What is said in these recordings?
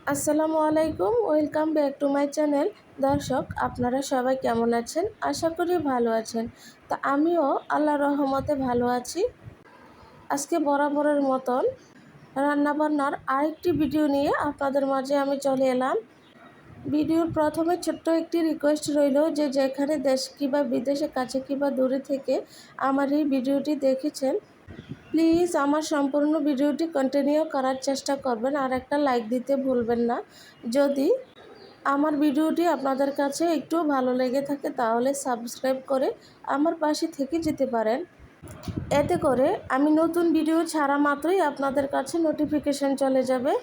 আসসালামু আলাইকুম, welcome back to my channel. দর্শক, আপনারা সবাই কেমন আছেন? আশা করি ভালো আছেন। তা আমিও আল্লাহর রহমতে ভালো আছি। আজকে বরাবরের মতন রান্নাবান্নার আরেকটি ভিডিও নিয়ে আপনাদের মাঝে আমি চলে এলাম। ভিডিওর প্রথমে ছোট্ট একটি রিকোয়েস্ট রইল যে যেখানে দেশ কিংবা বিদেশে, কাছে কিংবা দূরে থেকে আমার এই ভিডিওটি দেখেছেন, প্লিজ আমার সম্পূর্ণ ভিডিওটি কন্টিনিউ করার চেষ্টা করবেন আর একটা লাইক দিতে ভুলবেন না। যদি আমার ভিডিওটি আপনাদের কাছে একটু ভালো লেগে থাকে তাহলে সাবস্ক্রাইব করে আমার পাশে থেকে যেতে পারেন। এতে করে আমি নতুন ভিডিও ছাড়া মাত্রই আপনাদের কাছে নোটিফিকেশন চলে যাবে।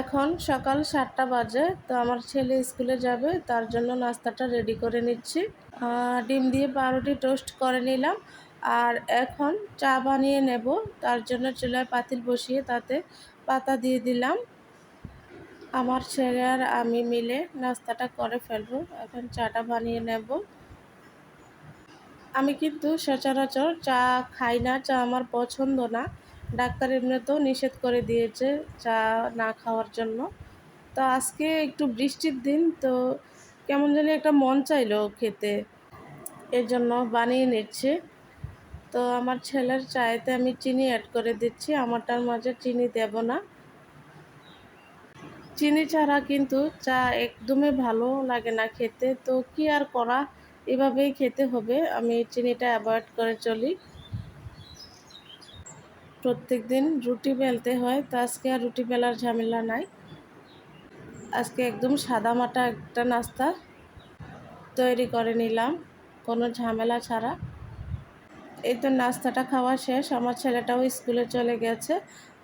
এখন সকাল 7টা বাজে, তো আমার ছেলে স্কুলে যাবে, তার জন্য নাস্তাটা রেডি করে নিচ্ছি। ডিম দিয়ে পাউরুটি টোস্ট করে নিলাম। আর এখন চা বানিয়ে নেব, তার জন্য চুলায় পাতিল বসিয়ে তাতে পাতা দিয়ে দিলাম। আমার ছেলে আর আমি মিলে নাস্তাটা করে ফেলবো। এখন চাটা বানিয়ে নেব। আমি কিন্তু সচরাচর চা খাই না, চা আমার পছন্দ না। ডাক্তার এমনিতেও নিষেধ করে দিয়েছে চা না খাওয়ার জন্য। তো আজকে একটু বৃষ্টির দিন, তো কেমন জানি একটা মন চাইলো খেতে, এর জন্য বানিয়ে নিচ্ছি। তো আমার ছেলের চায়েতে আমি চিনি অ্যাড করে দিচ্ছি, আমারটার মাঝে চিনি দেব না। চিনি ছাড়া কিন্তু চা একদমই ভালো লাগে না খেতে, তো কি আর করা, এভাবেই খেতে হবে। আমি চিনিটা অ্যাভয়েড করে চলি। প্রত্যেক দিন রুটি বেলতে হয়, তো আজকে আর রুটি বেলার ঝামেলা নাই। আজকে একদম সাদামাটা একটা নাস্তা তৈরি করে নিলাম, কোনো ঝামেলা ছাড়া। এই তো নাস্তাটা খাওয়া শেষ, আমার ছেলেটাও স্কুলে চলে গেছে।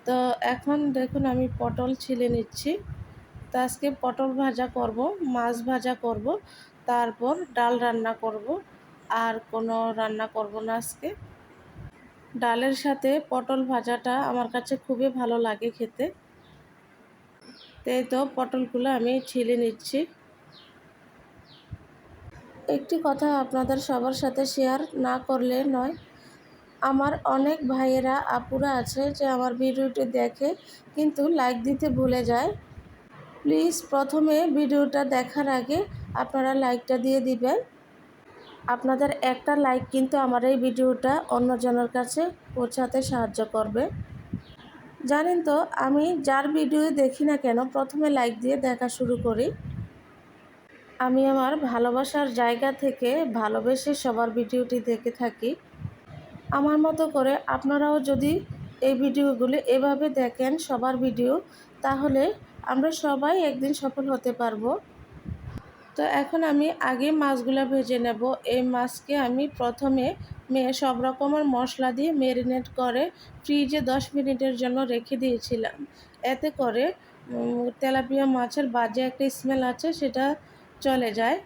তো এখন দেখুন আমি পটল ছিলে নিচ্ছি। তো আজকে পটল ভাজা করব, মাছ ভাজা করব, তারপর ডাল রান্না করব। আর কোনো রান্না করব না আজকে। ডালের সাথে পটল ভাজাটা আমার কাছে খুবই ভালো লাগে খেতে। তাই তো পটলগুলো আমি ছিলে নিচ্ছি। একটি কথা আপনাদের সবার সাথে শেয়ার না করলে নয়। আমার অনেক ভাইয়েরা আপুরা আছে যে আমার ভিডিওটি দেখে কিন্তু লাইক দিতে ভুলে যায়। প্লিজ প্রথমে ভিডিওটা দেখার আগে আপনারা লাইকটা দিয়ে দিবেন। আপনাদের একটা লাইক কিন্তু আমার এই ভিডিওটা অন্যজনের কাছে পৌঁছাতে সাহায্য করবে। জানেন তো, আমি যার ভিডিও দেখি না কেন প্রথমে লাইক দিয়ে দেখা শুরু করি। আমি আমার ভালোবাসার জায়গা থেকে ভালোবেসে সবার ভিডিওটি দেখে থাকি। আমার মতো করে আপনারাও যদি এই ভিডিওগুলি এভাবে দেখেন সবার ভিডিও, তাহলে আমরা সবাই একদিন সফল হতে পারবো। তো এখন আমি আগে মাছগুলো ভেজে নেব। এই মাছকে আমি প্রথমে সব রকমের মশলা দিয়ে ম্যারিনেট করে ফ্রিজে 10 মিনিটের জন্য রেখে দিয়েছিলাম। এতে করে তেলাপিয়া মাছের বাজে একটা স্মেল আছে সেটা চলে যায়।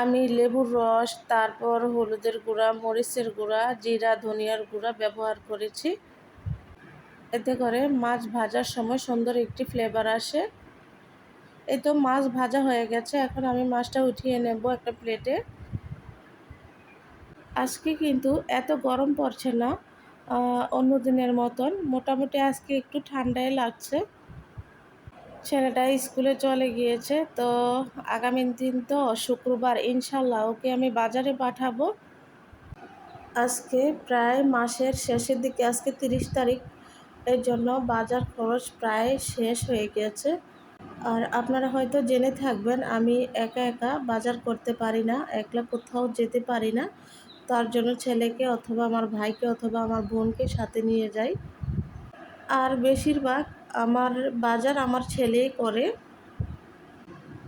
আমি লেবুর রস, তারপর হলুদের গুঁড়া, মরিচের গুঁড়া, জিরা, ধনিয়ার গুঁড়া ব্যবহার করেছি। এতে করে মাছ ভাজার সময় সুন্দর একটি ফ্লেভার আসে। এই তো মাছ ভাজা হয়ে গেছে, এখন আমি মাছটা উঠিয়ে নেব একটা প্লেটে। আজকে কিন্তু এত গরম পড়ছে না অন্য দিনের মতন, মোটামুটি আজকে একটু ঠান্ডাই লাগছে। ছেলেটা স্কুলে চলে গিয়েছে, তো আগামী দিন তো শুক্রবার, ইনশাল্লাহ ওকে আমি বাজারে পাঠাবো। আজকে প্রায় মাসের শেষের দিকে, আজকে 30 তারিখ, এর জন্য বাজার খরচ প্রায় শেষ হয়ে গেছে। আর আপনারা হয়তো জেনে থাকবেন আমি একা একা বাজার করতে পারি না, একলা কোথাও যেতে পারি না। তার জন্য ছেলেকে অথবা আমার ভাইকে অথবা আমার বোনকে সাথে নিয়ে যাই। আর বেশিরভাগ আমার বাজার আমার ছেলেই করে,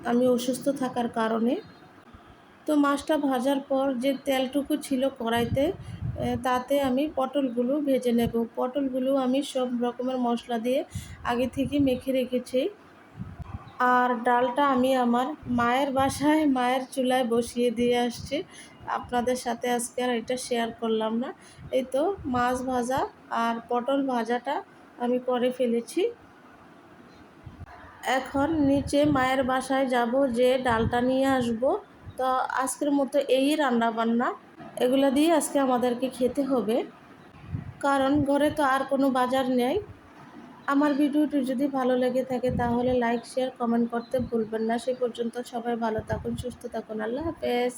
আমি অসুস্থ থাকার কারণে। তো মাছটা ভাজার পর যে তেলটুকু ছিল কড়াইতে, তাতে আমি পটলগুলো ভেজে নেব। পটলগুলো আমি সব রকমের মশলা দিয়ে আগে থেকে মেখে রেখেছি। আর ডালটা আমি আমার মায়ের বাসায় মায়ের চুলায় বসিয়ে দিয়ে আসছি, আপনাদের সাথে আজকে আর এটা শেয়ার করলাম না। এই তো মাছ ভাজা আর পটল ভাজাটা আমি করে ফেলেছি। এখন নিচে মায়ের বাসায় যাব, যে ডালটা নিয়ে আসব। তো আজকের মতো এই রান্না বান্না, এগুলো দিয়ে আজকে আমাদেরকে খেতে হবে, কারণ ঘরে তো আর কোনো বাজার নেই। আমার ভিডিওটি যদি ভালো লেগে থাকে তাহলে লাইক শেয়ার কমেন্ট করতে ভুলবেন না। সে পর্যন্ত সবাই ভালো থাকুন, সুস্থ থাকুন। আল্লাহ হাফেজ।